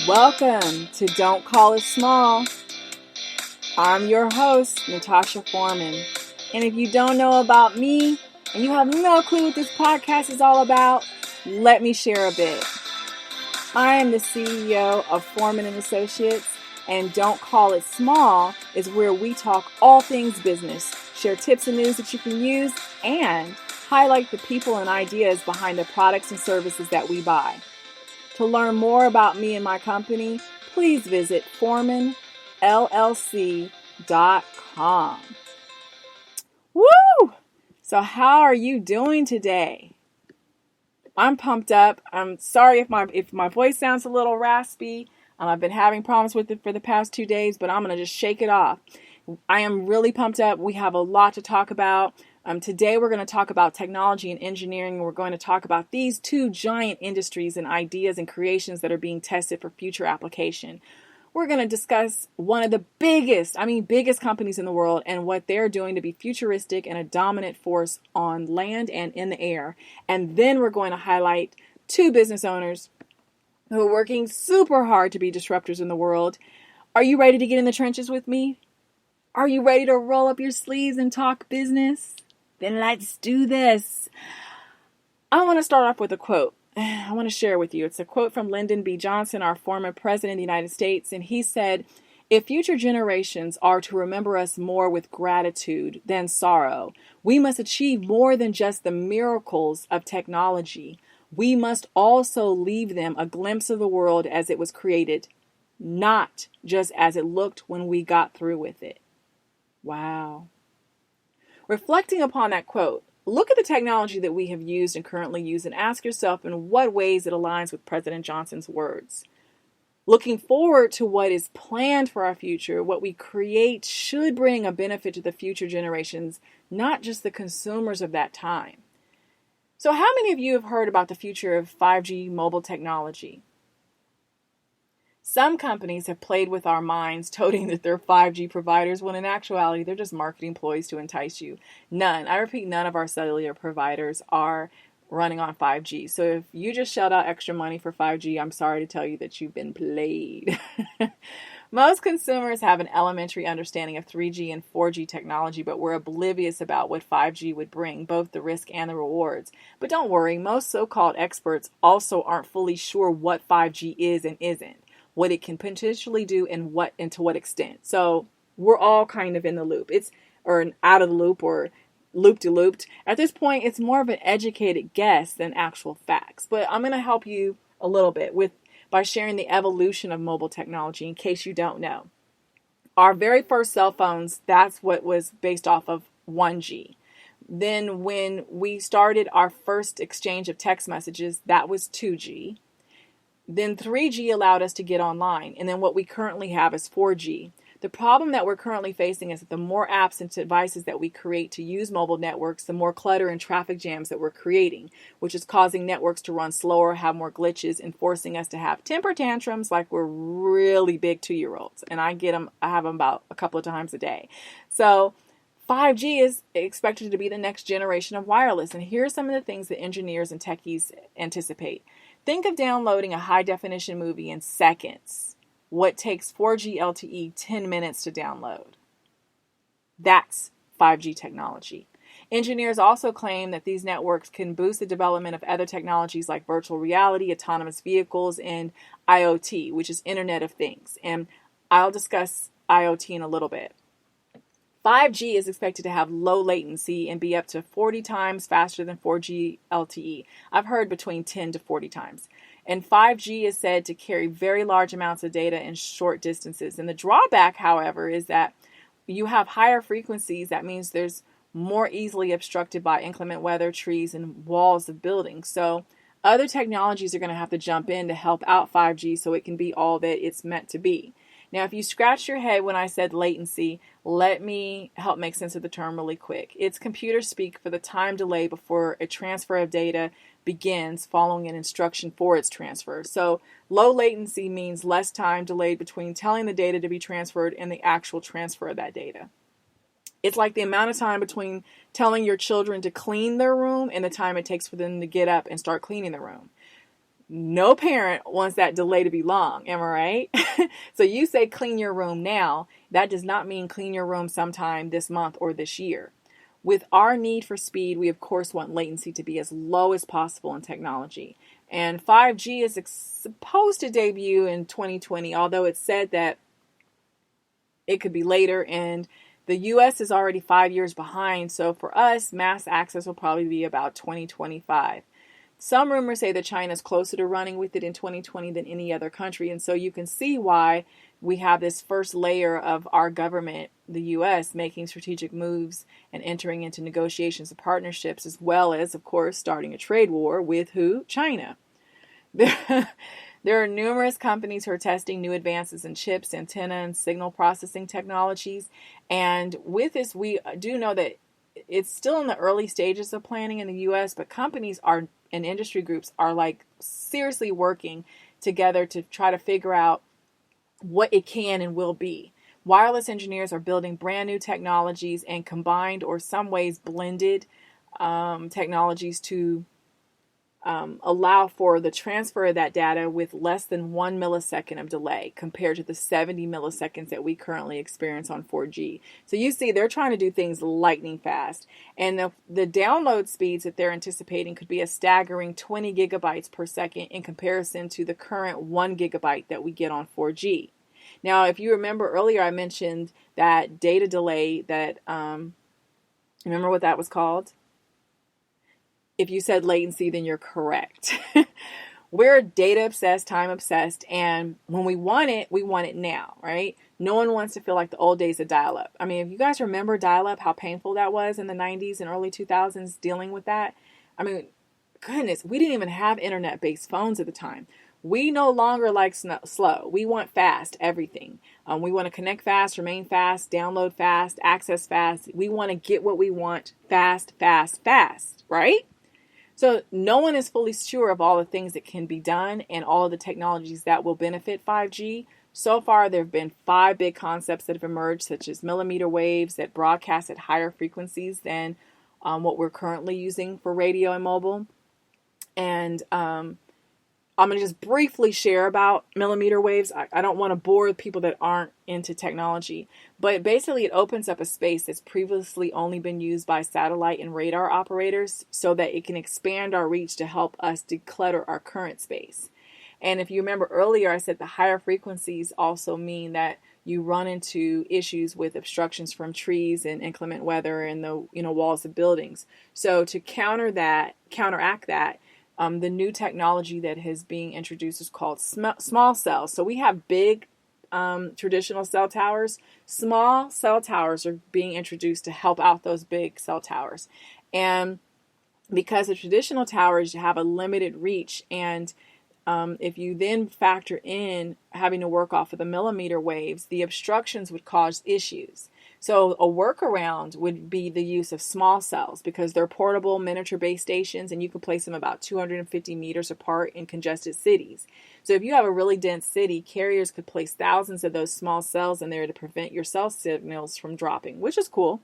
Welcome to Don't Call It Small. I'm your host, Natasha Foreman. And if you don't know about me and you have no clue what this podcast is all about, let me share a bit. I am the CEO of Foreman & Associates, and Don't Call It Small is where we talk all things business, share tips and news that you can use, and highlight the people and ideas behind the products and services that we buy. To learn more about me and my company, please visit ForemanLLC.com. Woo! So how are you doing today? I'm pumped up. I'm sorry if my voice sounds a little raspy. I've been having problems with it for the past 2 days, but I'm going to just shake it off. I am really pumped up. We have a lot to talk about. Today we're going to talk about technology and engineering. We're going to talk about these two giant industries and ideas and creations that are being tested for future application. We're going to discuss one of the biggest companies in the world and what they're doing to be futuristic and a dominant force on land and in the air. And then we're going to highlight two business owners who are working super hard to be disruptors in the world. Are you ready to get in the trenches with me? Are you ready to roll up your sleeves and talk business? Then let's do this. I want to start off with a quote. I want to share with you. It's a quote from Lyndon B. Johnson, our former president of the United States. And he said, "If future generations are to remember us more with gratitude than sorrow, we must achieve more than just the miracles of technology. We must also leave them a glimpse of the world as it was created, not just as it looked when we got through with it." Wow. Reflecting upon that quote, look at the technology that we have used and currently use and ask yourself in what ways it aligns with President Johnson's words. Looking forward to what is planned for our future, what we create should bring a benefit to the future generations, not just the consumers of that time. So how many of you have heard about the future of 5G mobile technology? Some companies have played with our minds, toting that they're 5G providers, when in actuality, they're just marketing ploys to entice you. None of our cellular providers are running on 5G. So if you just shelled out extra money for 5G, I'm sorry to tell you that you've been played. Most consumers have an elementary understanding of 3G and 4G technology, but we're oblivious about what 5G would bring, both the risk and the rewards. But don't worry, most so-called experts also aren't fully sure what 5G is and isn't, what it can potentially do and to what extent. So we're all kind of in the loop. Out of the loop or loop-de-looped. At this point, it's more of an educated guess than actual facts. But I'm going to help you a little bit by sharing the evolution of mobile technology in case you don't know. Our very first cell phones, that's what was based off of 1G. Then when we started our first exchange of text messages, that was 2G. Then 3G allowed us to get online. And then what we currently have is 4G. The problem that we're currently facing is that the more apps and devices that we create to use mobile networks, the more clutter and traffic jams that we're creating, which is causing networks to run slower, have more glitches, and forcing us to have temper tantrums like we're really big 2-year-olds. And I have them about a couple of times a day. So 5G is expected to be the next generation of wireless. And here are some of the things that engineers and techies anticipate. Think of downloading a high-definition movie in seconds. What takes 4G LTE 10 minutes to download. That's 5G technology. Engineers also claim that these networks can boost the development of other technologies like virtual reality, autonomous vehicles, and IoT, which is Internet of Things. And I'll discuss IoT in a little bit. 5G is expected to have low latency and be up to 40 times faster than 4G LTE. I've heard between 10 to 40 times. And 5G is said to carry very large amounts of data in short distances. And the drawback, however, is that you have higher frequencies. That means there's more easily obstructed by inclement weather, trees, and walls of buildings. So other technologies are going to have to jump in to help out 5G so it can be all that it's meant to be. Now, if you scratch your head when I said latency, let me help make sense of the term really quick. It's computer speak for the time delay before a transfer of data begins following an instruction for its transfer. So low latency means less time delayed between telling the data to be transferred and the actual transfer of that data. It's like the amount of time between telling your children to clean their room and the time it takes for them to get up and start cleaning the room. No parent wants that delay to be long, am I right? So you say clean your room now. That does not mean clean your room sometime this month or this year. With our need for speed, we of course want latency to be as low as possible in technology. And 5G is supposed to debut in 2020, although it's said that it could be later, and the US is already 5 years behind. So for us, mass access will probably be about 2025. Some rumors say that China is closer to running with it in 2020 than any other country. And so you can see why we have this first layer of our government, the U.S., making strategic moves and entering into negotiations and partnerships, as well as, of course, starting a trade war with who? China. There are numerous companies who are testing new advances in chips, antenna, and signal processing technologies. And with this, we do know that it's still in the early stages of planning in the U.S., but companies are and industry groups are like seriously working together to try to figure out what it can and will be. Wireless engineers are building brand new technologies and combined or some ways blended technologies to allow for the transfer of that data with less than 1 millisecond of delay compared to the 70 milliseconds that we currently experience on 4G. So you see, they're trying to do things lightning fast. And the download speeds that they're anticipating could be a staggering 20 gigabytes per second in comparison to the current 1 gigabyte that we get on 4G. Now, if you remember earlier, I mentioned that data delay that, remember what that was called? If you said latency, then you're correct. We're data obsessed, time obsessed, and when we want it now, right? No one wants to feel like the old days of dial-up. I mean, if you guys remember dial-up, how painful that was in the 90s and early 2000s dealing with that. I mean, goodness, we didn't even have internet-based phones at the time. We no longer like slow. We want fast everything. We want to connect fast, remain fast, download fast, access fast. We want to get what we want fast, fast, fast, right? So no one is fully sure of all the things that can be done and all of the technologies that will benefit 5G. So far, there have been 5 big concepts that have emerged, such as millimeter waves that broadcast at higher frequencies than what we're currently using for radio and mobile. And I'm going to just briefly share about millimeter waves. I don't want to bore people that aren't into technology, but basically it opens up a space that's previously only been used by satellite and radar operators so that it can expand our reach to help us declutter our current space. And if you remember earlier, I said the higher frequencies also mean that you run into issues with obstructions from trees and inclement weather and the walls of buildings. So to counteract that, the new technology that is being introduced is called small cells. So we have big traditional cell towers. Small cell towers are being introduced to help out those big cell towers. And because the traditional towers have a limited reach, and if you then factor in having to work off of the millimeter waves, the obstructions would cause issues. So a workaround would be the use of small cells because they're portable miniature base stations and you can place them about 250 meters apart in congested cities. So if you have a really dense city, carriers could place thousands of those small cells in there to prevent your cell signals from dropping, which is cool.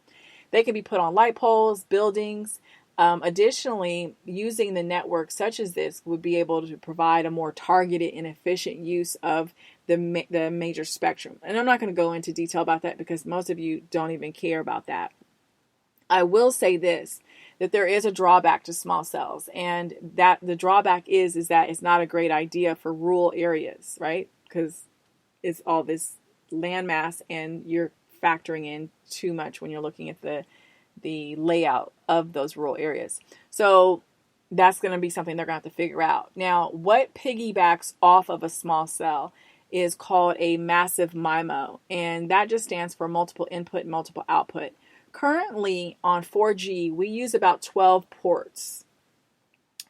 They can be put on light poles, buildings. Additionally, using the network such as this would be able to provide a more targeted and efficient use of the major spectrum. And I'm not going to go into detail about that because most of you don't even care about that. I will say this, that there is a drawback to small cells, and that the drawback is that it's not a great idea for rural areas, right? Because it's all this landmass and you're factoring in too much when you're looking at the layout of those rural areas. So that's going to be something they're going to have to figure out. Now, what piggybacks off of a small cell is called a massive MIMO, and that just stands for multiple input, multiple output. Currently on 4G, we use about 12 ports,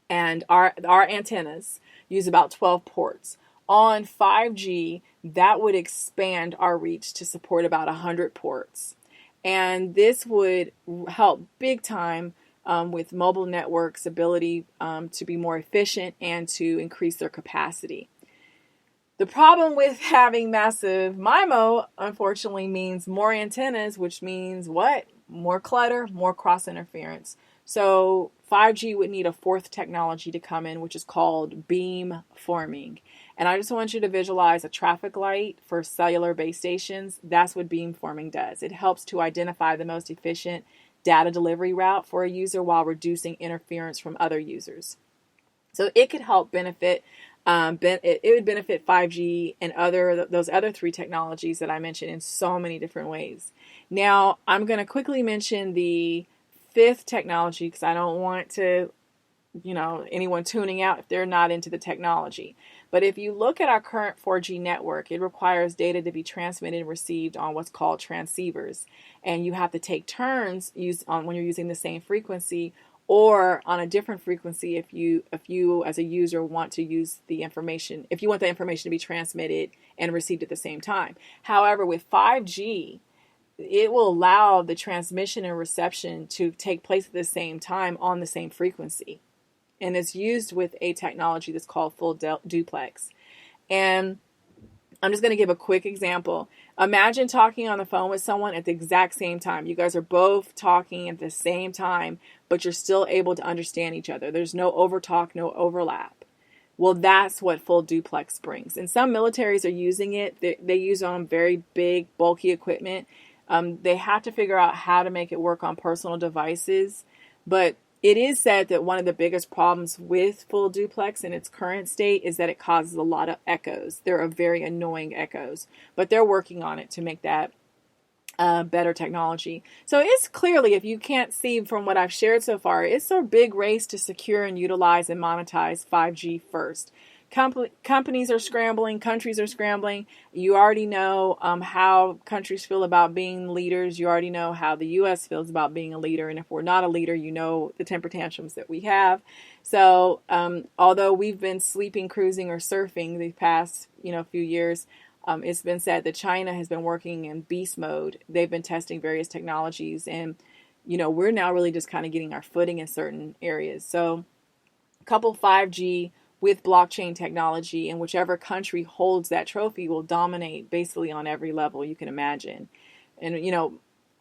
and our antennas use about 12 ports. On 5G, that would expand our reach to support about 100 ports. And this would help big time with mobile networks' ability to be more efficient and to increase their capacity. The problem with having massive MIMO, unfortunately, means more antennas, which means what? More clutter, more cross interference. So 5G would need a fourth technology to come in, which is called beamforming. And I just want you to visualize a traffic light for cellular base stations. That's what beamforming does. It helps to identify the most efficient data delivery route for a user while reducing interference from other users. So it could help benefit, it would benefit 5G and those other three technologies that I mentioned in so many different ways. Now, I'm going to quickly mention the fifth technology because I don't want to, anyone tuning out if they're not into the technology. But if you look at our current 4G network, it requires data to be transmitted and received on what's called transceivers. And you have to take turns when you're using the same frequency or on a different frequency if you as a user want to use the information, if you want the information to be transmitted and received at the same time. However, with 5G, it will allow the transmission and reception to take place at the same time on the same frequency. And it's used with a technology that's called full duplex. And I'm just going to give a quick example. Imagine talking on the phone with someone at the exact same time. You guys are both talking at the same time, but you're still able to understand each other. There's no overtalk, no overlap. Well, that's what full duplex brings. And some militaries are using it. They use it on very big, bulky equipment. They have to figure out how to make it work on personal devices. But it is said that one of the biggest problems with full duplex in its current state is that it causes a lot of echoes. There are very annoying echoes, but they're working on it to make that better technology. So it's clearly, if you can't see from what I've shared so far, it's a big race to secure and utilize and monetize 5G first. Companies are scrambling, countries are scrambling. You already know how countries feel about being leaders. You already know how the U.S. feels about being a leader. And if we're not a leader, you know the temper tantrums that we have. So although we've been sleeping, cruising, or surfing the past few years, it's been said that China has been working in beast mode. They've been testing various technologies. And, we're now really just kind of getting our footing in certain areas. So couple 5G with blockchain technology, and whichever country holds that trophy will dominate basically on every level you can imagine. And,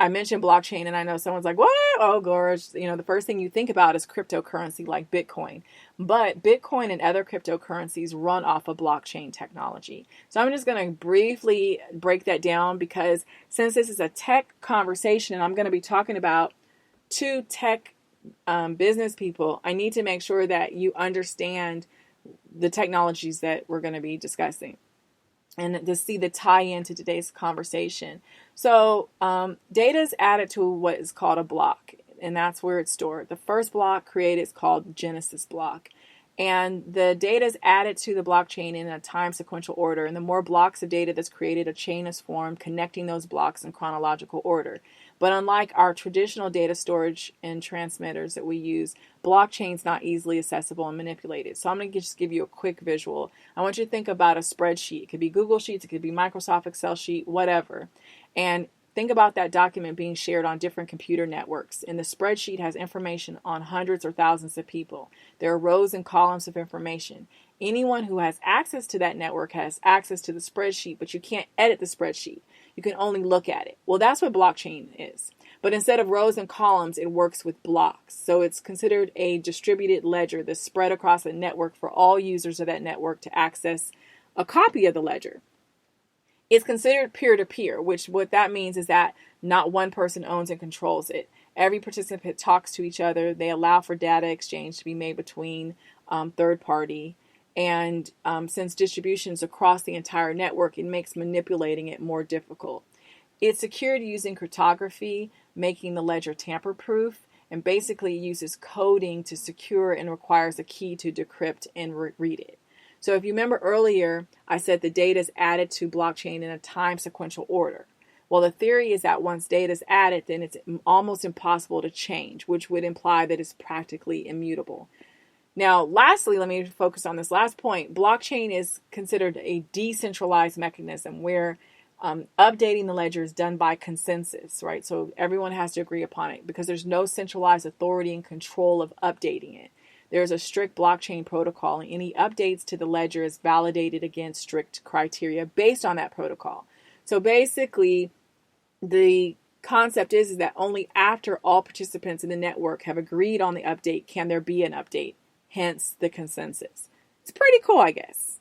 I mentioned blockchain, and I know someone's like, what? Oh, gosh. The first thing you think about is cryptocurrency like Bitcoin. But Bitcoin and other cryptocurrencies run off of blockchain technology. So I'm just going to briefly break that down because since this is a tech conversation, I'm going to be talking about two tech business people, I need to make sure that you understand the technologies that we're going to be discussing and to see the tie-in to today's conversation. So data is added to what is called a block, and that's where it's stored. The first block created is called Genesis block. And the data is added to the blockchain in a time sequential order. And the more blocks of data that's created, a chain is formed connecting those blocks in chronological order. But unlike our traditional data storage and transmitters that we use, blockchain's not easily accessible and manipulated. So I'm going to just give you a quick visual. I want you to think about a spreadsheet. It could be Google Sheets, it could be Microsoft Excel sheet, whatever. And think about that document being shared on different computer networks. And the spreadsheet has information on hundreds or thousands of people. There are rows and columns of information. Anyone who has access to that network has access to the spreadsheet, but you can't edit the spreadsheet. You can only look at it. Well, that's what blockchain is. But instead of rows and columns, it works with blocks. So it's considered a distributed ledger that's spread across a network for all users of that network to access a copy of the ledger. It's considered peer-to-peer, which what that means is that not one person owns and controls it. Every participant talks to each other. They allow for data exchange to be made between third party. And since distributions across the entire network, it makes manipulating it more difficult. It's secured using cryptography, making the ledger tamper-proof, and basically uses coding to secure and requires a key to decrypt and read it. So if you remember earlier, I said the data is added to blockchain in a time sequential order. Well, the theory is that once data is added, then it's almost impossible to change, which would imply that it's practically immutable. Now, lastly, let me focus on this last point. Blockchain is considered a decentralized mechanism where updating the ledger is done by consensus, right? So everyone has to agree upon it because there's no centralized authority and control of updating it. There's a strict blockchain protocol, and any updates to the ledger is validated against strict criteria based on that protocol. So basically, the concept is that only after all participants in the network have agreed on the update can there be an update, hence the consensus. It's pretty cool, I guess.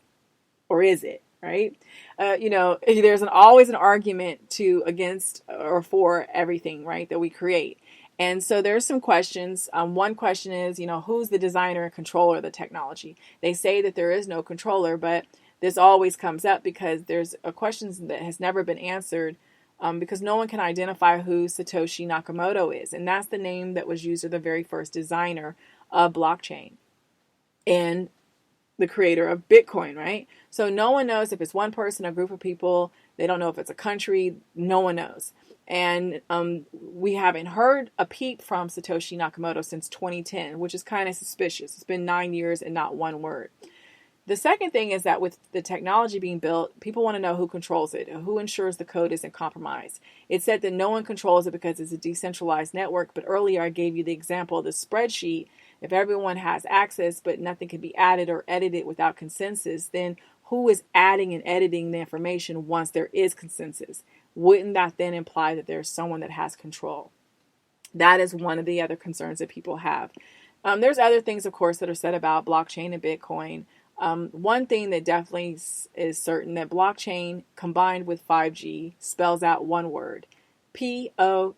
Or is it, right? There's always an argument against or for everything, right, that we create. And so there's some questions. One question is, who's the designer and controller of the technology? They say that there is no controller, but this always comes up because there's a question that has never been answered because no one can identify who Satoshi Nakamoto is. And that's the name that was used as the very first designer of blockchain and the creator of Bitcoin, right? So no one knows if it's one person, a group of people. They don't know if it's a country. No one knows. And we haven't heard a peep from Satoshi Nakamoto since 2010, which is kind of suspicious. It's been 9 years and not one word. The second thing is that with the technology being built, people want to know who controls it, who ensures the code isn't compromised. It said that no one controls it because it's a decentralized network, but earlier I gave you the example of the spreadsheet. If everyone has access, but nothing can be added or edited without consensus, then who is adding and editing the information once there is consensus? Wouldn't that then imply that there's someone that has control? That is one of the other concerns that people have. There's other things, of course, that are said about blockchain and Bitcoin. One thing that definitely is certain that blockchain combined with 5G spells out one word, POWER.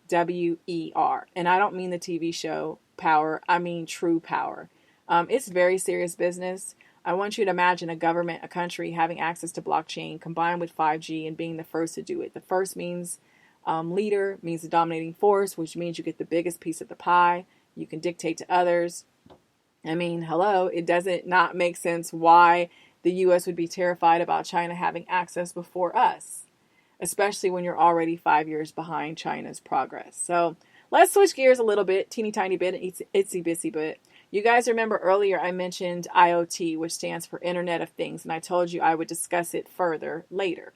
And I don't mean the TV show Power, I mean true power. It's very serious business. I want you to imagine a government, a country having access to blockchain combined with 5G and being the first to do it. The first means leader, means the dominating force, which means you get the biggest piece of the pie. You can dictate to others. I mean, hello, it doesn't not make sense why the U.S. would be terrified about China having access before us, especially when you're already 5 years behind China's progress. So let's switch gears a little bit, teeny tiny bit, itsy bitsy bit. You guys remember earlier I mentioned IoT, which stands for Internet of Things, and I told you I would discuss it further later.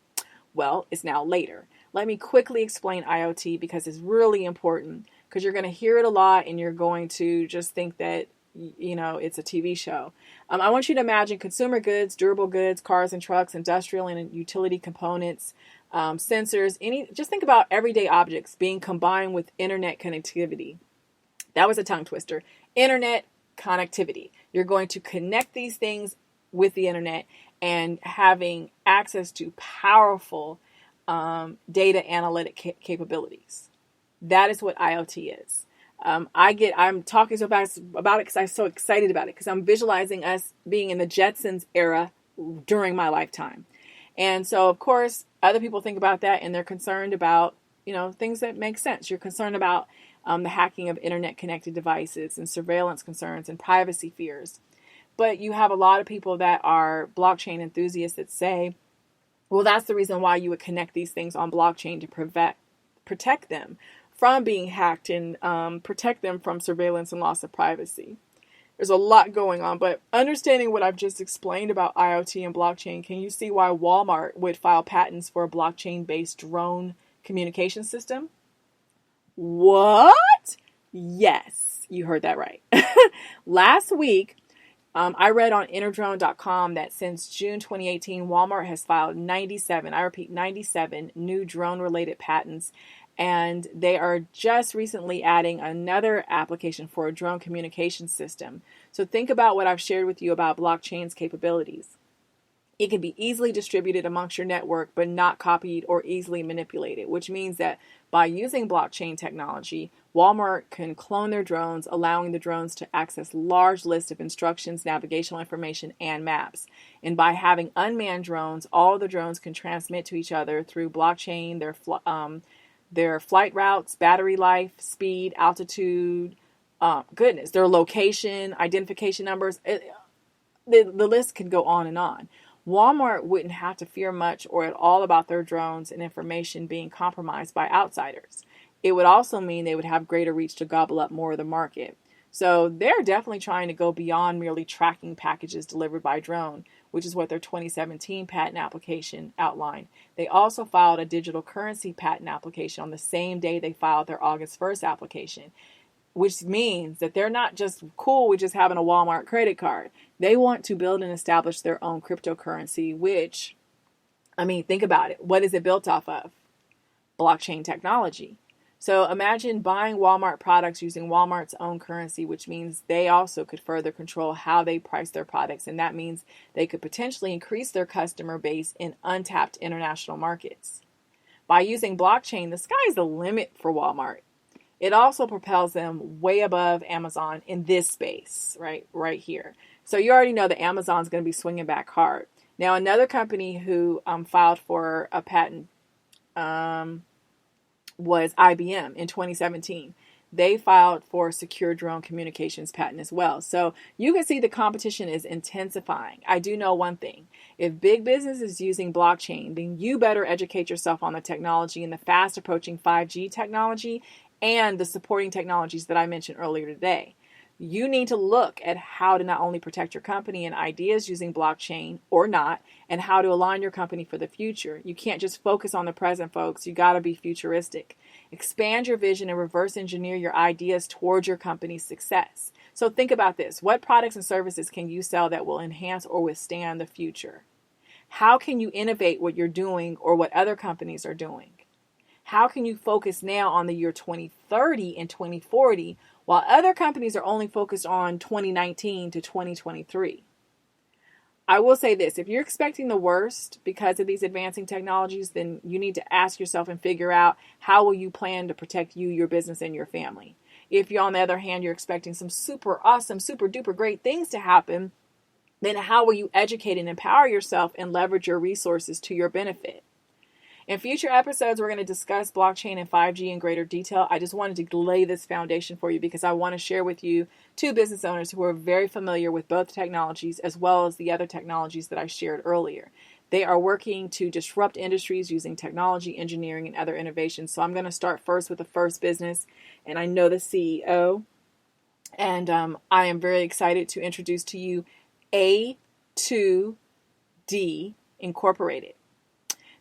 Well, it's now later. Let me quickly explain IoT because it's really important because you're going to hear it a lot and you're going to just think that it's a TV show. I want you to imagine consumer goods, durable goods, cars and trucks, industrial and utility components, sensors, just think about everyday objects being combined with internet connectivity. That was a tongue twister. Internet connectivity. You're going to connect these things with the internet and having access to powerful data analytic capabilities. That is what IoT is. I'm talking so fast about it because I'm so excited about it because I'm visualizing us being in the Jetsons era during my lifetime. And so, of course, other people think about that and they're concerned about, things that make sense. You're concerned about the hacking of internet connected devices and surveillance concerns and privacy fears. But you have a lot of people that are blockchain enthusiasts that say, well, that's the reason why you would connect these things on blockchain to protect them from being hacked and protect them from surveillance and loss of privacy. There's a lot going on, but understanding what I've just explained about IoT and blockchain, can you see why Walmart would file patents for a blockchain-based drone communication system? What? Yes, you heard that right. Last week, I read on interdrone.com that since June 2018, Walmart has filed 97, I repeat, 97 new drone-related patents, and they are just recently adding another application for a drone communication system. So think about what I've shared with you about blockchain's capabilities. It can be easily distributed amongst your network, but not copied or easily manipulated, which means that by using blockchain technology, Walmart can clone their drones, allowing the drones to access large lists of instructions, navigational information, and maps. And by having unmanned drones, all the drones can transmit to each other through blockchain, their flight routes, battery life, speed, altitude, their location, identification numbers. The list could go on and on. Walmart wouldn't have to fear much or at all about their drones and information being compromised by outsiders. It would also mean they would have greater reach to gobble up more of the market. So they're definitely trying to go beyond merely tracking packages delivered by drone, which is what their 2017 patent application outlined. They also filed a digital currency patent application on the same day they filed their August 1st application, which means that they're not just cool with just having a Walmart credit card. They want to build and establish their own cryptocurrency, which, think about it. What is it built off of? Blockchain technology. So imagine buying Walmart products using Walmart's own currency, which means they also could further control how they price their products. And that means they could potentially increase their customer base in untapped international markets. By using blockchain, the sky's the limit for Walmart. It also propels them way above Amazon in this space, right here. So you already know that Amazon's going to be swinging back hard. Now, another company who filed for a patent was IBM in 2017. They filed for a secure drone communications patent as well. So you can see the competition is intensifying. I do know one thing. If big business is using blockchain, then you better educate yourself on the technology and the fast approaching 5G technology and the supporting technologies that I mentioned earlier today. You need to look at how to not only protect your company and ideas using blockchain or not, and how to align your company for the future. You can't just focus on the present, folks. You got to be futuristic. Expand your vision and reverse engineer your ideas towards your company's success. So think about this. What products and services can you sell that will enhance or withstand the future? How can you innovate what you're doing or what other companies are doing? How can you focus now on the year 2030 and 2040 while other companies are only focused on 2019 to 2023? I will say this, if you're expecting the worst because of these advancing technologies, then you need to ask yourself and figure out how will you plan to protect you, your business, and your family. If you're, on the other hand, you're expecting some super awesome, super duper great things to happen, then how will you educate and empower yourself and leverage your resources to your benefit? In future episodes, we're going to discuss blockchain and 5G in greater detail. I just wanted to lay this foundation for you because I want to share with you two business owners who are very familiar with both technologies as well as the other technologies that I shared earlier. They are working to disrupt industries using technology, engineering, and other innovations. So I'm going to start first with the first business, and I know the CEO. And I am very excited to introduce to you A2D Incorporated.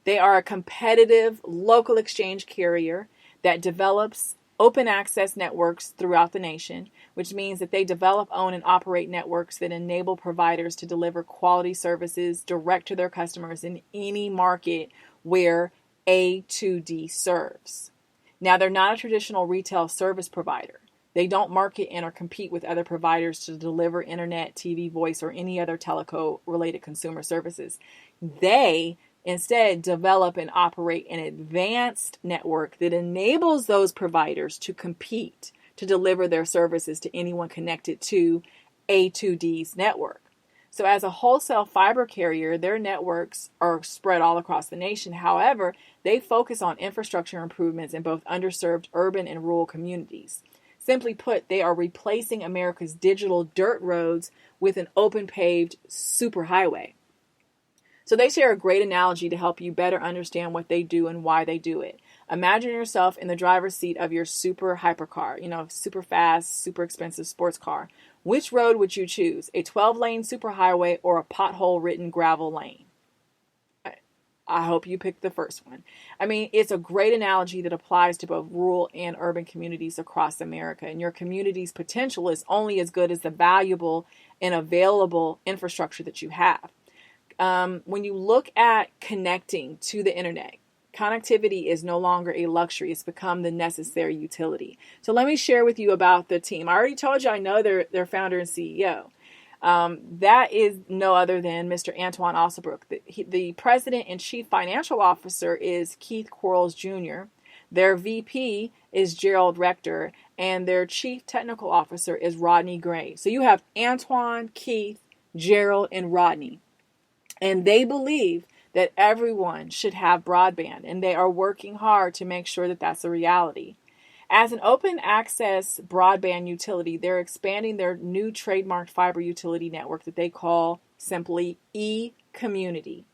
They are a competitive local exchange carrier that develops open access networks throughout the nation, which means that they develop, own, and operate networks that enable providers to deliver quality services direct to their customers in any market where A2D serves. Now, they're not a traditional retail service provider. They don't market and or compete with other providers to deliver internet, TV, voice, or any other teleco-related consumer services. They instead develop and operate an advanced network that enables those providers to compete to deliver their services to anyone connected to A2D's network. So as a wholesale fiber carrier, their networks are spread all across the nation. However, they focus on infrastructure improvements in both underserved urban and rural communities. Simply put, they are replacing America's digital dirt roads with an open paved superhighway. So they share a great analogy to help you better understand what they do and why they do it. Imagine yourself in the driver's seat of your super hypercar, super fast, super expensive sports car. Which road would you choose? A 12-lane superhighway or a pothole-ridden gravel lane? I hope you picked the first one. I mean, it's a great analogy that applies to both rural and urban communities across America. And your community's potential is only as good as the valuable and available infrastructure that you have. When you look at connecting to the internet, connectivity is no longer a luxury. It's become the necessary utility. So let me share with you about the team. I already told you I know their founder and CEO. That is no other than Mr. Antwon Alsobrook. The president and chief financial officer is Keith Quarles Jr. Their VP is Gerald Rector, and their chief technical officer is Rodney Gray. So you have Antwon, Keith, Gerald, and Rodney. And they believe that everyone should have broadband, and they are working hard to make sure that that's a reality. As an open access broadband utility, they're expanding their new trademarked fiber utility network that they call simply eCommunity.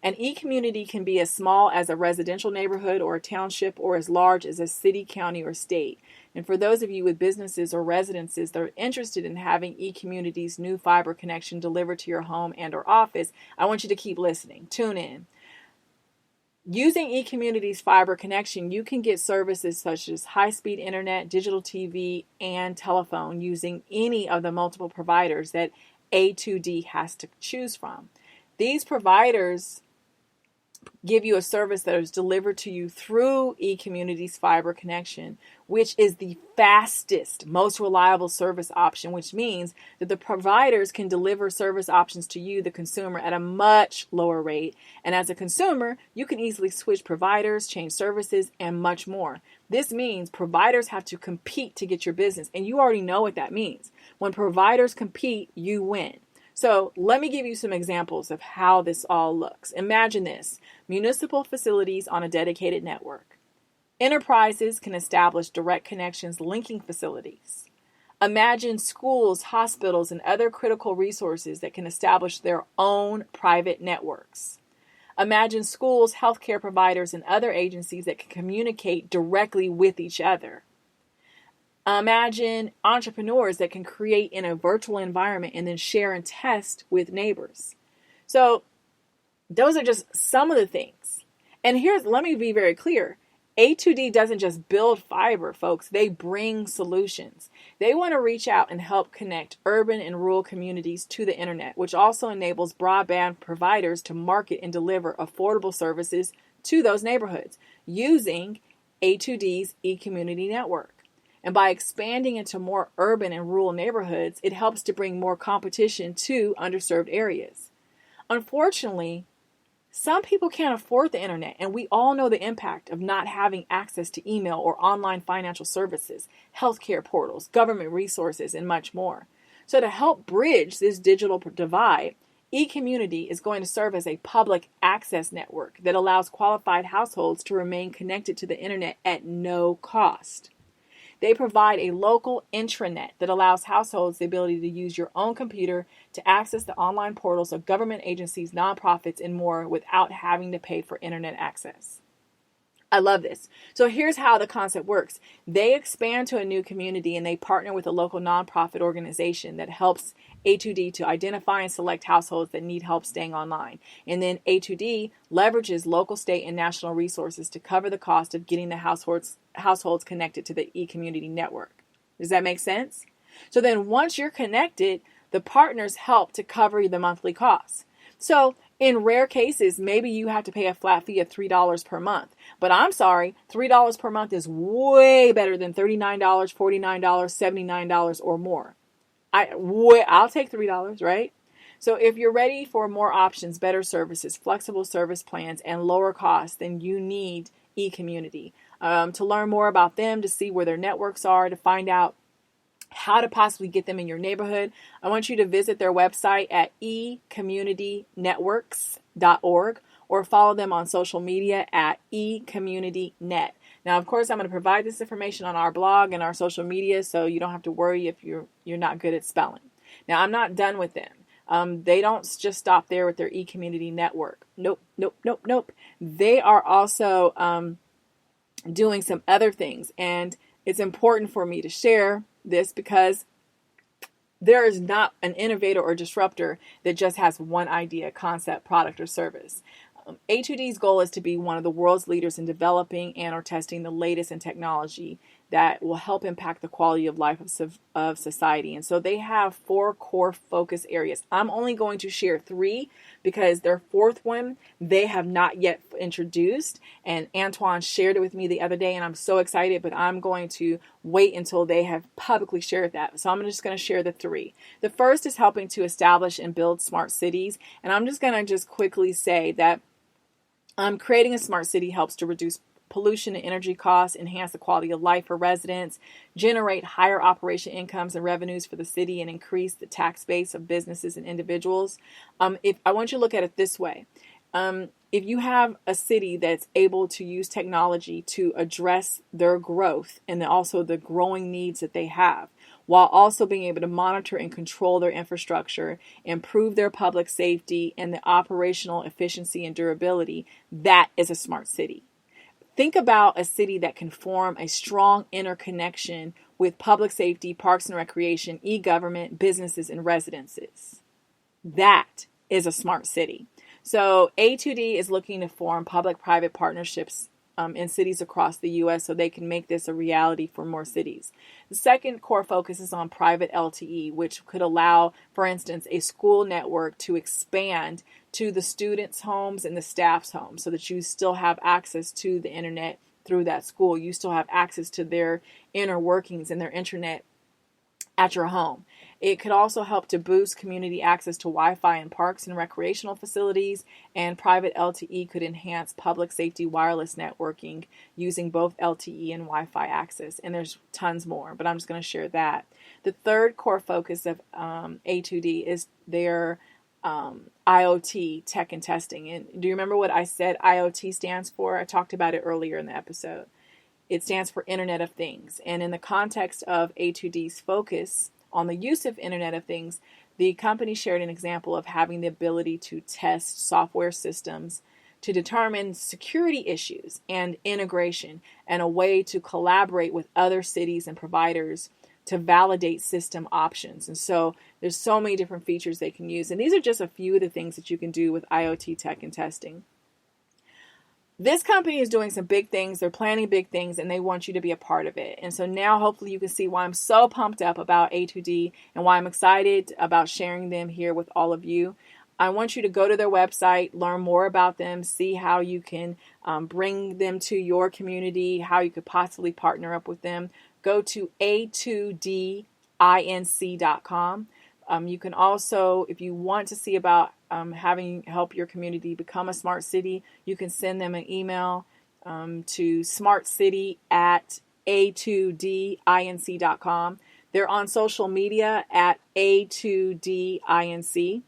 An eCommunity can be as small as a residential neighborhood or a township or as large as a city, county, or state. And for those of you with businesses or residences that are interested in having eCommunity's new fiber connection delivered to your home and or office, I want you to keep listening. Tune in. Using eCommunity's fiber connection, you can get services such as high-speed internet, digital TV, and telephone using any of the multiple providers that A2D has to choose from. These providers give you a service that is delivered to you through eCommunity's fiber connection, which is the fastest, most reliable service option, which means that the providers can deliver service options to you, the consumer, at a much lower rate. And as a consumer, you can easily switch providers, change services, and much more. This means providers have to compete to get your business, and you already know what that means. When providers compete, you win. So let me give you some examples of how this all looks. Imagine this: municipal facilities on a dedicated network. Enterprises can establish direct connections linking facilities. Imagine schools, hospitals, and other critical resources that can establish their own private networks. Imagine schools, healthcare providers, and other agencies that can communicate directly with each other. Imagine entrepreneurs that can create in a virtual environment and then share and test with neighbors. So those are just some of the things. And let me be very clear. A2D doesn't just build fiber, folks. They bring solutions. They want to reach out and help connect urban and rural communities to the internet, which also enables broadband providers to market and deliver affordable services to those neighborhoods using A2D's eCommunity network. And by expanding into more urban and rural neighborhoods, it helps to bring more competition to underserved areas. Unfortunately, some people can't afford the internet, and we all know the impact of not having access to email or online financial services, healthcare portals, government resources, and much more. So to help bridge this digital divide, eCommunity is going to serve as a public access network that allows qualified households to remain connected to the internet at no cost. They provide a local intranet that allows households the ability to use your own computer to access the online portals of government agencies, nonprofits, and more without having to pay for internet access. I love this. So here's how the concept works. They expand to a new community and they partner with a local nonprofit organization that helps A2D to identify and select households that need help staying online. And then A2D leverages local, state, and national resources to cover the cost of getting the households connected to the eCommunity network. Does that make sense? So then once you're connected, the partners help to cover the monthly costs. So in rare cases, maybe you have to pay a flat fee of $3 per month. But I'm sorry, $3 per month is way better than $39, $49, $79 or more. I'll take $3, right? So if you're ready for more options, better services, flexible service plans, and lower costs, then you need eCommunity. To learn more about them, to see where their networks are, to find out how to possibly get them in your neighborhood, I want you to visit their website at ecommunitynetworks.org or follow them on social media at eCommunityNet. Now, of course, I'm going to provide this information on our blog and our social media, so you don't have to worry if you're not good at spelling. Now, I'm not done with them. They don't just stop there with their eCommunity network. Nope. They are also doing some other things, and it's important for me to share this because there is not an innovator or disruptor that just has one idea, concept, product, or service. A2D's goal is to be one of the world's leaders in developing and or testing the latest in technology that will help impact the quality of life of society. And so they have 4 core focus areas. I'm only going to share 3 because their 4th one they have not yet introduced. And Antwon shared it with me the other day, and I'm so excited, but I'm going to wait until they have publicly shared that. So I'm just going to share the 3. The first is helping to establish and build smart cities. And I'm just going to quickly say that creating a smart city helps to reduce pollution and energy costs, enhance the quality of life for residents, generate higher operation incomes and revenues for the city, and increase the tax base of businesses and individuals. If I want you to look at it this way. If you have a city that's able to use technology to address their growth and also the growing needs that they have, while also being able to monitor and control their infrastructure, improve their public safety, and the operational efficiency and durability, that is a smart city. Think about a city that can form a strong interconnection with public safety, parks and recreation, e-government, businesses, and residences. That is a smart city. So A2D is looking to form public-private partnerships in cities across the U.S. so they can make this a reality for more cities. The second core focus is on private LTE, which could allow, for instance, a school network to expand to the students' homes and the staff's homes so that you still have access to the internet through that school. You still have access to their inner workings and their internet at your home. It could also help to boost community access to Wi-Fi in parks and recreational facilities, and private LTE could enhance public safety wireless networking using both LTE and Wi-Fi access. And there's tons more, but I'm just going to share that. The third core focus of A2D is their IoT tech and testing. And do you remember what I said IoT stands for? I talked about it earlier in the episode. It stands for Internet of Things. And in the context of A2D's focus on the use of Internet of Things, the company shared an example of having the ability to test software systems to determine security issues and integration, and a way to collaborate with other cities and providers to validate system options. And so there's so many different features they can use. And these are just a few of the things that you can do with IoT tech and testing. This company is doing some big things. They're planning big things, and they want you to be a part of it. And so now hopefully you can see why I'm so pumped up about A2D and why I'm excited about sharing them here with all of you. I want you to go to their website, learn more about them, see how you can bring them to your community, how you could possibly partner up with them. Go to A2DINC.com. You can also, if you want to see about having help your community become a smart city, you can send them an email to smartcity@A2DINC.com. They're on social media at A2DINC.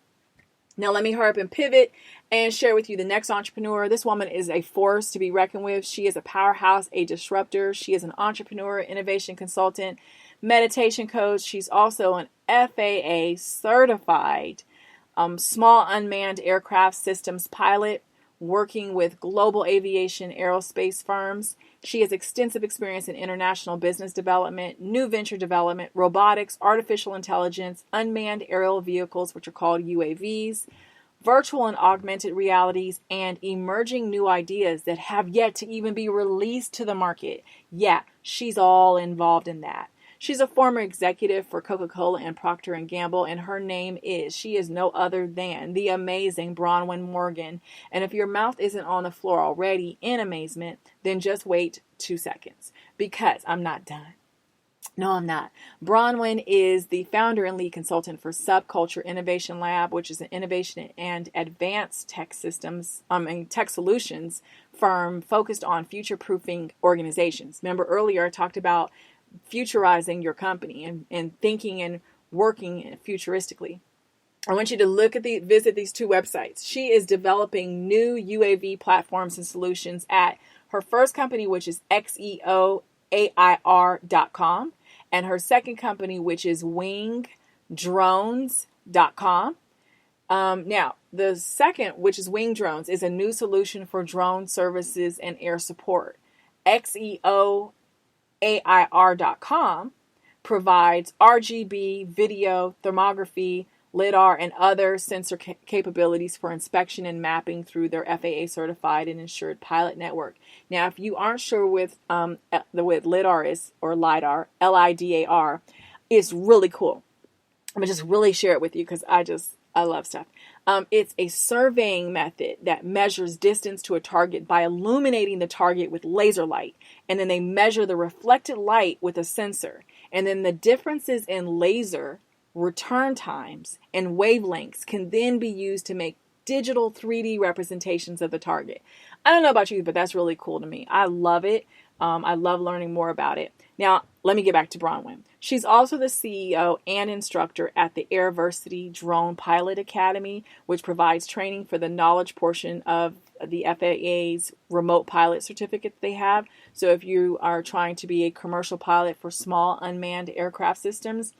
Now let me hurry up and pivot and share with you the next entrepreneur. This woman is a force to be reckoned with. She is a powerhouse, a disruptor. She is an entrepreneur, innovation consultant, meditation coach. She's also an FAA certified small unmanned aircraft systems pilot, working with global aviation aerospace firms. She has extensive experience in international business development, new venture development, robotics, artificial intelligence, unmanned aerial vehicles, which are called UAVs, virtual and augmented realities, and emerging new ideas that have yet to even be released to the market. Yeah, she's all involved in that. She's a former executive for Coca-Cola and Procter & Gamble, and her name she is no other than the amazing Bronwyn Morgan. And if your mouth isn't on the floor already in amazement, then just wait 2 seconds, because I'm not done. No, I'm not. Bronwyn is the founder and lead consultant for Subculture Innovation Lab, which is an innovation and advanced tech solutions firm focused on future-proofing organizations. Remember earlier I talked about futurizing your company and thinking and working futuristically. I want you to visit these two websites. She is developing new UAV platforms and solutions at her first company, which is XEOAIR.com, and her second company, which is wingdrones.com. Now, the second, which is Wing Drones, is a new solution for drone services and air support. XEOAIR.com provides RGB, video, thermography, LiDAR, and other sensor capabilities for inspection and mapping through their FAA certified and insured pilot network. Now, if you aren't sure what LiDAR is, or LiDAR, LIDAR, it's really cool. I'm going to just really share it with you because I love stuff. It's a surveying method that measures distance to a target by illuminating the target with laser light. And then they measure the reflected light with a sensor. And then the differences in laser return times and wavelengths can then be used to make digital 3D representations of the target. I don't know about you, but that's really cool to me. I love it. I love learning more about it. Now, let me get back to Bronwyn. She's also the CEO and instructor at the Airversity Drone Pilot Academy, which provides training for the knowledge portion of the FAA's remote pilot certificate they have. So if you are trying to be a commercial pilot for small unmanned aircraft systems,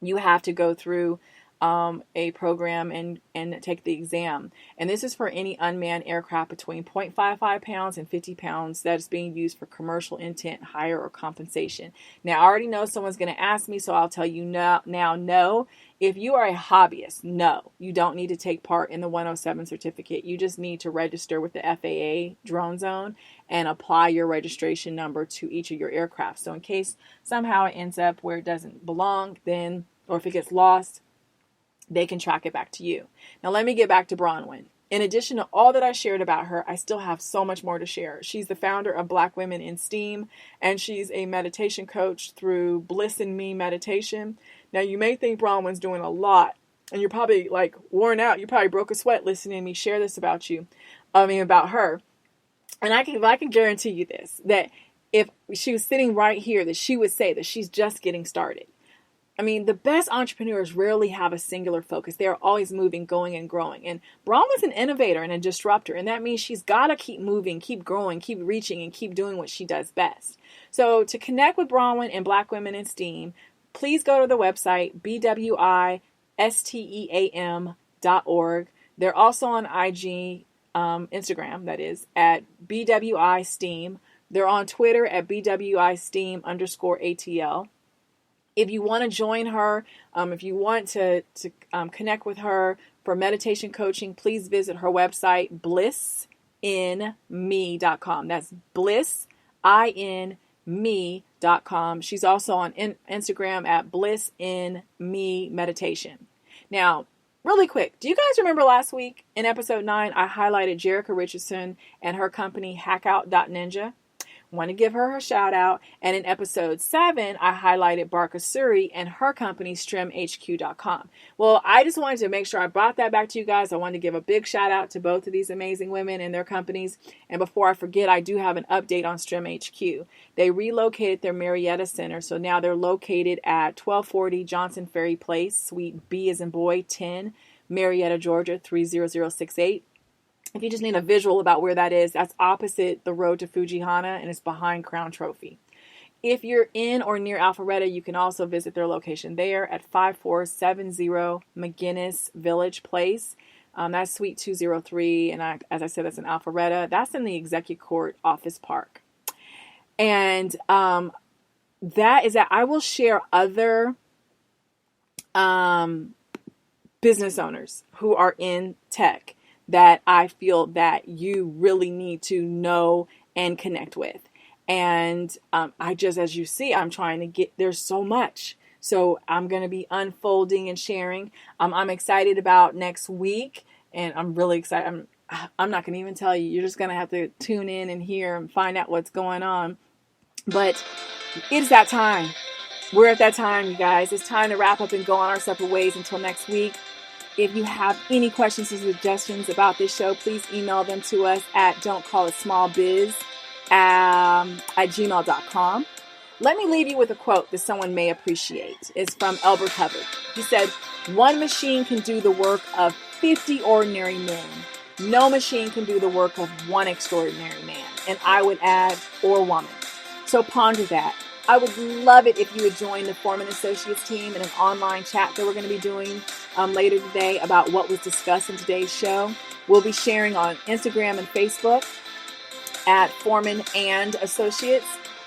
you have to go through a program and take the exam. And this is for any unmanned aircraft between 0.55 pounds and 50 pounds that is being used for commercial intent, hire, or compensation. Now, I already know someone's going to ask me, so I'll tell you now, no. If you are a hobbyist, no, you don't need to take part in the 107 certificate. You just need to register with the FAA Drone Zone and apply your registration number to each of your aircraft. So in case somehow it ends up where it doesn't belong, then, or if it gets lost, they can track it back to you. Now let me get back to Bronwyn. In addition to all that I shared about her, I still have so much more to share. She's the founder of Black Women in STEAM, and she's a meditation coach through Bliss in Me Meditation. Now, you may think Bronwyn's doing a lot, and you're probably like worn out. You probably broke a sweat listening to me share this about her. And I can guarantee you this, that if she was sitting right here, that she would say that she's just getting started. I mean, the best entrepreneurs rarely have a singular focus. They're always moving, going, and growing. And Bronwyn's an innovator and a disruptor, and that means she's got to keep moving, keep growing, keep reaching, and keep doing what she does best. So to connect with Bronwyn and Black Women in STEAM, please go to the website, bwisteam.org. They're also on IG, Instagram, that is, at bwisteam. They're on Twitter at bwisteam_ATL. If you want to join her, if you want to connect with her for meditation coaching, please visit her website, blissinme.com. That's blissinme.com. She's also on Instagram at blissinmemeditation. Now, really quick, do you guys remember last week in episode 9, I highlighted Jerica Richardson and her company Hackout.Ninja? Want to give her shout out. And in episode 7, I highlighted Barka Suri and her company StrimHQ.com. Well, I just wanted to make sure I brought that back to you guys. I wanted to give a big shout out to both of these amazing women and their companies. And before I forget, I do have an update on StrimHQ. They relocated their Marietta Center, so now they're located at 1240 Johnson Ferry Place, Suite B as in boy 10, Marietta, Georgia 30068. If you just need a visual about where that is, that's opposite the road to Fujihana, and it's behind Crown Trophy. If you're in or near Alpharetta, you can also visit their location there at 5470 McGinnis Village Place. That's Suite 203, and as I said, that's in Alpharetta. That's in the Executive Court Office Park. And that is that I will share other business owners who are in tech that I feel that you really need to know and connect with. And as you see, I'm trying to get, there's so much. So I'm going to be unfolding and sharing. I'm excited about next week, and I'm really excited. I'm not going to even tell you. You're just going to have to tune in and hear and find out what's going on. But it's that time. We're at that time, you guys. It's time to wrap up and go on our separate ways until next week. If you have any questions or suggestions about this show, please email them to us at don'tcallitsmallbiz at gmail.com. Let me leave you with a quote that someone may appreciate. It's from Elbert Hubbard. He said, "One machine can do the work of 50 ordinary men. No machine can do the work of one extraordinary man." And I would add, or woman. So ponder that. I would love it if you would join the Foreman Associates team in an online chat that we're going to be doing later today about what was discussed in today's show. We'll be sharing on Instagram and Facebook at Foreman and Associates.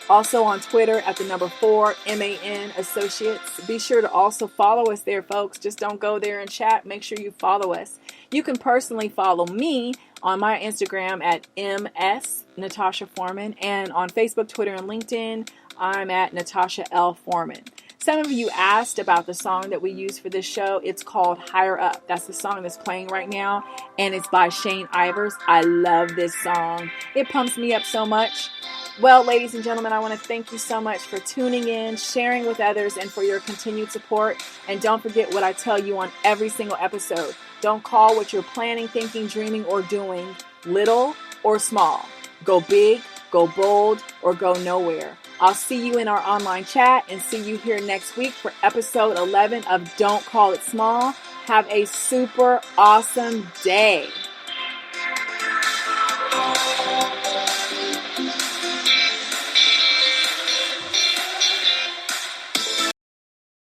Also on Twitter at the number 4 MAN Associates. Be sure to also follow us there, folks. Just don't go there and chat. Make sure you follow us. You can personally follow me on my Instagram at MS Natasha Foreman, and on Facebook, Twitter, and LinkedIn, I'm at Natasha L. Foreman. Some of you asked about the song that we use for this show. It's called Higher Up. That's the song that's playing right now, and it's by Shane Ivers. I love this song. It pumps me up so much. Well, ladies and gentlemen, I want to thank you so much for tuning in, sharing with others, and for your continued support. And don't forget what I tell you on every single episode. Don't call what you're planning, thinking, dreaming, or doing little or small. Go big, go bold, or go nowhere. I'll see you in our online chat and see you here next week for episode 11 of Don't Call It Small. Have a super awesome day.